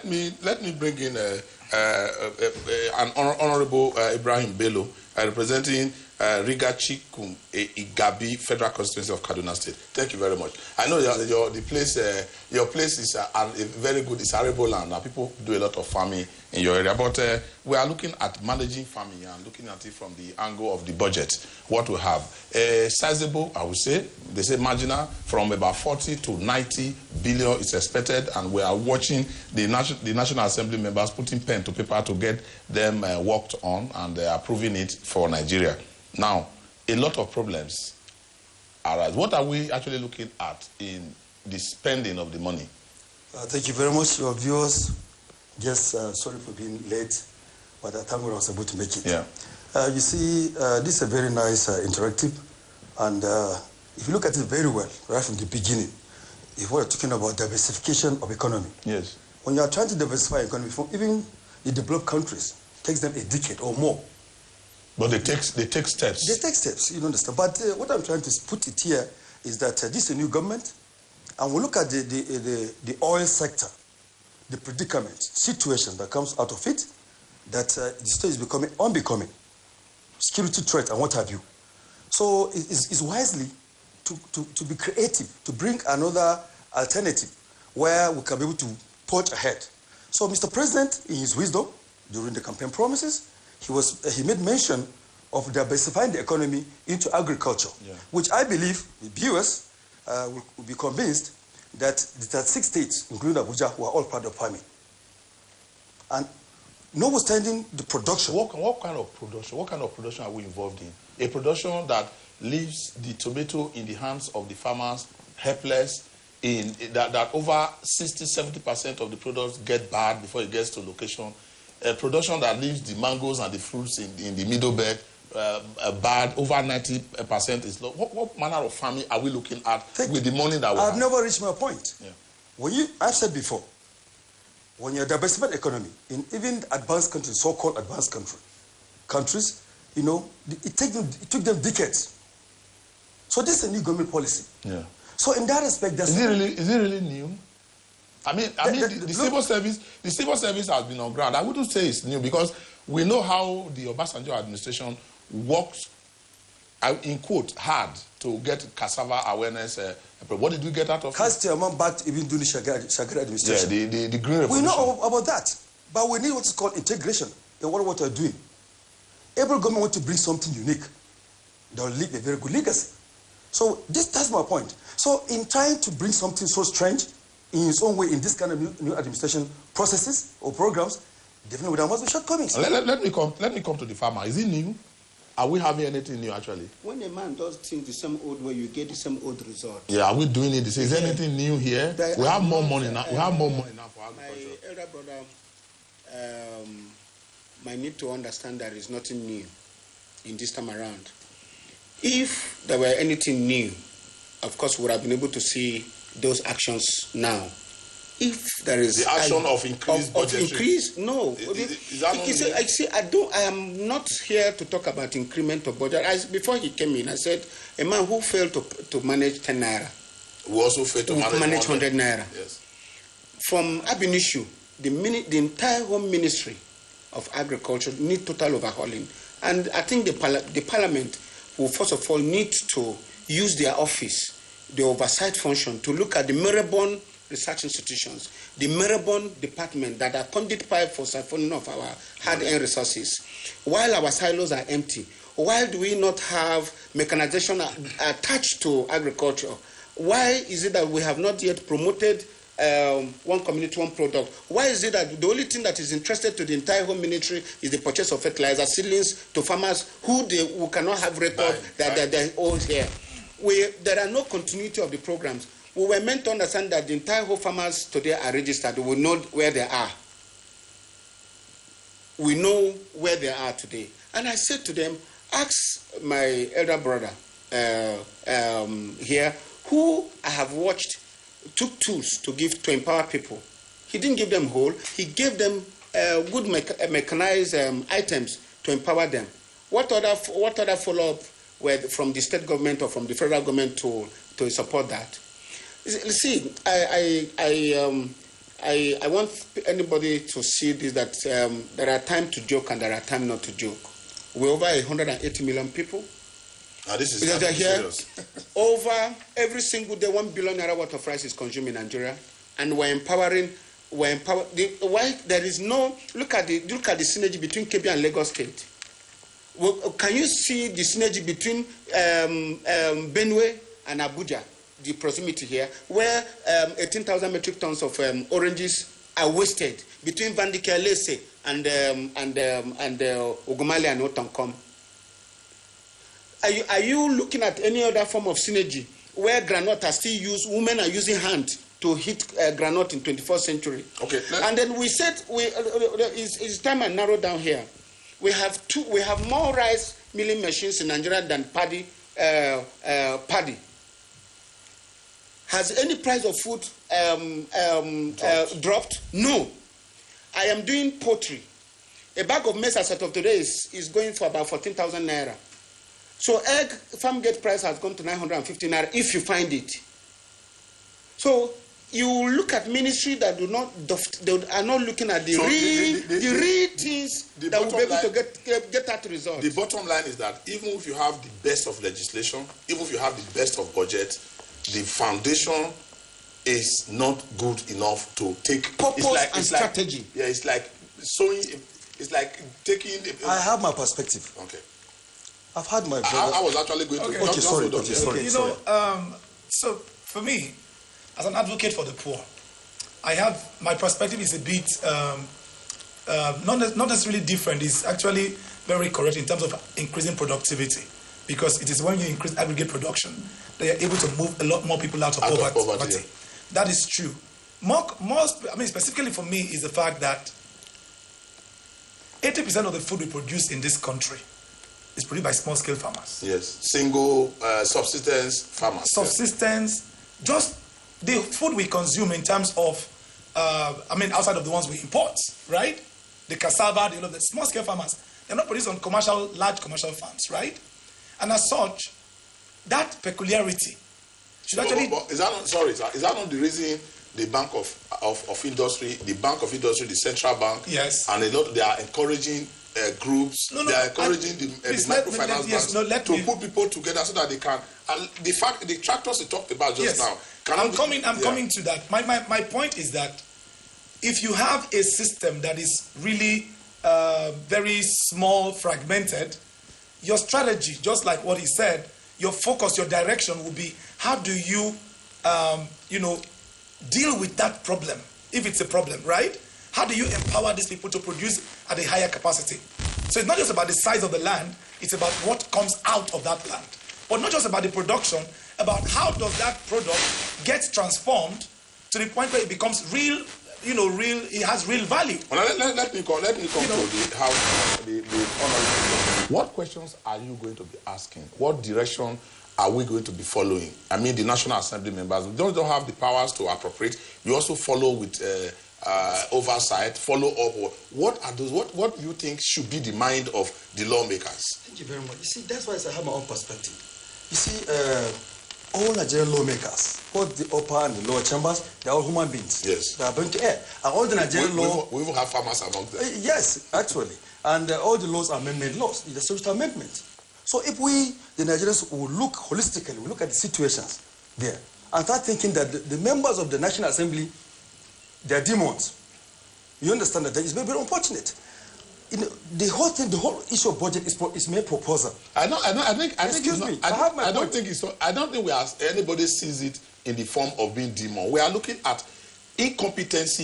me bring in an honorable Ibrahim Bello, representing Riga Chikum Igabi Federal Constituency of Kaduna State. Thank you very much. I know your place is a very good, it's arable land, and people do a lot of farming in your area. But we are looking at managing farming and looking at it from the angle of the budget. What we have, sizable, I would say, they say marginal, from about 40 to 90 billion is expected, and we are watching the National Assembly members putting pen to paper to get them worked on, and they are approving it for Nigeria. Now, a lot of problems arise. What are we actually looking at in the spending of the money? Thank you very much, your viewers. Just sorry for being late, but I thank God I was able to make it. Yeah. You see, this is a very nice interactive, and if you look at it very well, right from the beginning, if we're talking about diversification of economy. Yes. When you are trying to diversify economy, from even the developed countries, it takes them a decade or more. But they take steps. They take steps, you understand. But what I'm trying to put it here is that this is a new government, and we look at the oil sector, the predicament, situation that comes out of it, that the state is becoming unbecoming, security threat and what have you. So it's wisely to be creative, to bring another alternative where we can be able to forge ahead. So Mr. President, in his wisdom, during the campaign promises, he made mention of diversifying the economy into agriculture, which I believe the viewers will be convinced that the 6 states, including Abuja, who are all part of farming. And notwithstanding the production. What kind of production? What kind of production are we involved in? A production that leaves the tomato in the hands of the farmers helpless, in that over 60-70% of the products get bad before it gets to location. A production that leaves the mangoes and the fruits in the middle bed bad, over 90% is low. What manner of farming are we looking at with the money that we have? I've never reached my point. Yeah. I've said before, when you're a diversified economy, in even advanced countries, so-called advanced countries, you know, it took them decades. So this is a new government policy. Yeah. So in that respect, is it really new? I mean, the civil service has been on ground. I wouldn't say it's new because we know how the Obasanjo administration worked, in quote, hard to get cassava awareness. What did we get out of it? Cast your mom back even during the Shagari administration. Yeah, the Green Revolution. We know about that, but we need what is called integration in what we're doing. Every government wants to bring something unique that will leave a very good legacy. So that's my point. So in trying to bring something so strange in its own way in this kind of new administration processes or programs, definitely there must be shortcomings. Let me come to the farmer. Is it new? Are we having anything new actually? When a man does things the same old way, you get the same old result. Yeah, are we doing it? Is there anything new here? We have more money now. We have more money now for agriculture. My elder brother might need to understand that there is nothing new in this time around. If there were anything new, of course, we would have been able to see those actions now. If there is the action of increased budget, no. I am not here to talk about increment of budget. Before he came in, I said a man who failed to manage 10 naira, who also failed to manage 100 naira. Yes. From ab initio, the entire Home Ministry of Agriculture need total overhauling, and I think the Parliament will first of all need to use their office, the oversight function, to look at the moribund research institutions, the moribund department that are conduit pipe for siphoning of our hard-earned resources. While our silos are empty, why do we not have mechanization attached to agriculture? Why is it that we have not yet promoted one community, one product? Why is it that the only thing that is interested to the entire Home Ministry is the purchase of fertilizer, seedlings to farmers who cannot have record that they own here? There are no continuity of the programs. We were meant to understand that the entire whole farmers today are registered. We know where they are. We know where they are today. And I said to them, ask my elder brother here, who I have watched took tools to empower people. He didn't give them whole. He gave them good mechanized items to empower them. What other follow-up were from the state government or from the federal government to support that? See, I I want anybody to see this, that there are times to joke and there are times not to joke. We're over 180 million people. Now this is serious. Over every single day, 1 billion naira worth of rice is consumed in Nigeria, and we're empowering. Why there is no look at the synergy between Kebbi and Lagos State. Well, can you see the synergy between Benue and Abuja? The proximity here, where 18,000 metric tons of oranges are wasted between Vandike Lese and Ogumale and Otonkom. Are you looking at any other form of synergy where granite are still used? Women are using hand to hit granite in 21st century. Okay. And then we said it's time I narrow down here. We have more rice milling machines in Nigeria than paddy. Has any price of food dropped? No. I am doing poultry. A bag of maize as of today is going for about 14,000 naira. So egg farm gate price has gone to 950 naira if you find it. So you look at ministry that they are not looking at the real things that will be able to get that result. The bottom line is that even if you have the best of legislation, even if you have the best of budget, the foundation is not good enough to take purpose and strategy. Yeah, it's like sowing. It's like taking. I have my perspective. Okay. I've had my. I was actually going to. Okay, sorry. You know, so for me, as an advocate for the poor, my perspective is a bit not necessarily different. It's actually very correct in terms of increasing productivity, because it is when you increase aggregate production that you're able to move a lot more people out of poverty. Yeah. That is true. Specifically for me, is the fact that 80% of the food we produce in this country is produced by small-scale farmers. Yes, single subsistence farmers. Subsistence, just the food we consume in terms of, outside of the ones we import, right? The cassava, the small-scale farmers, they're not produced on large commercial farms, right? And as such, that peculiarity should actually... Is that not the reason the Bank of Industry, the Central Bank, yes, and they are encouraging groups, they are encouraging the microfinance banks to put people together so that they can... And the tractors you talked about just now... I'm coming to that. My point is that if you have a system that is really very small, fragmented, your strategy, just like what he said, your focus, your direction will be, how do you, deal with that problem, if it's a problem, right? How do you empower these people to produce at a higher capacity? So it's not just about the size of the land, it's about what comes out of that land. But not just about the production, about how does that product get transformed to the point where it becomes real, it has real value. Well, let me come to the house, the honorable. What questions are you going to be asking? What direction are we going to be following? I mean, the National Assembly members don't have the powers to appropriate. You also follow with oversight, follow up. What are those? What do you think should be the mind of the lawmakers? Thank you very much. You see, that's why I have my own perspective. You see, all Nigerian lawmakers, both the upper and the lower chambers, they are all human beings. Yes. They are going to err. And all the Nigerian law... We even have farmers among them. Yes, actually. And all the laws are man-made laws. It's a social amendment. So if we, the Nigerians, will look holistically, we look at the situations there, and start thinking that the members of the National Assembly, they are demons. You understand that it's very, very unfortunate. The whole thing, the whole issue of budget is mere proposal. I don't think anybody sees it in the form of being demon. We are looking at incompetencies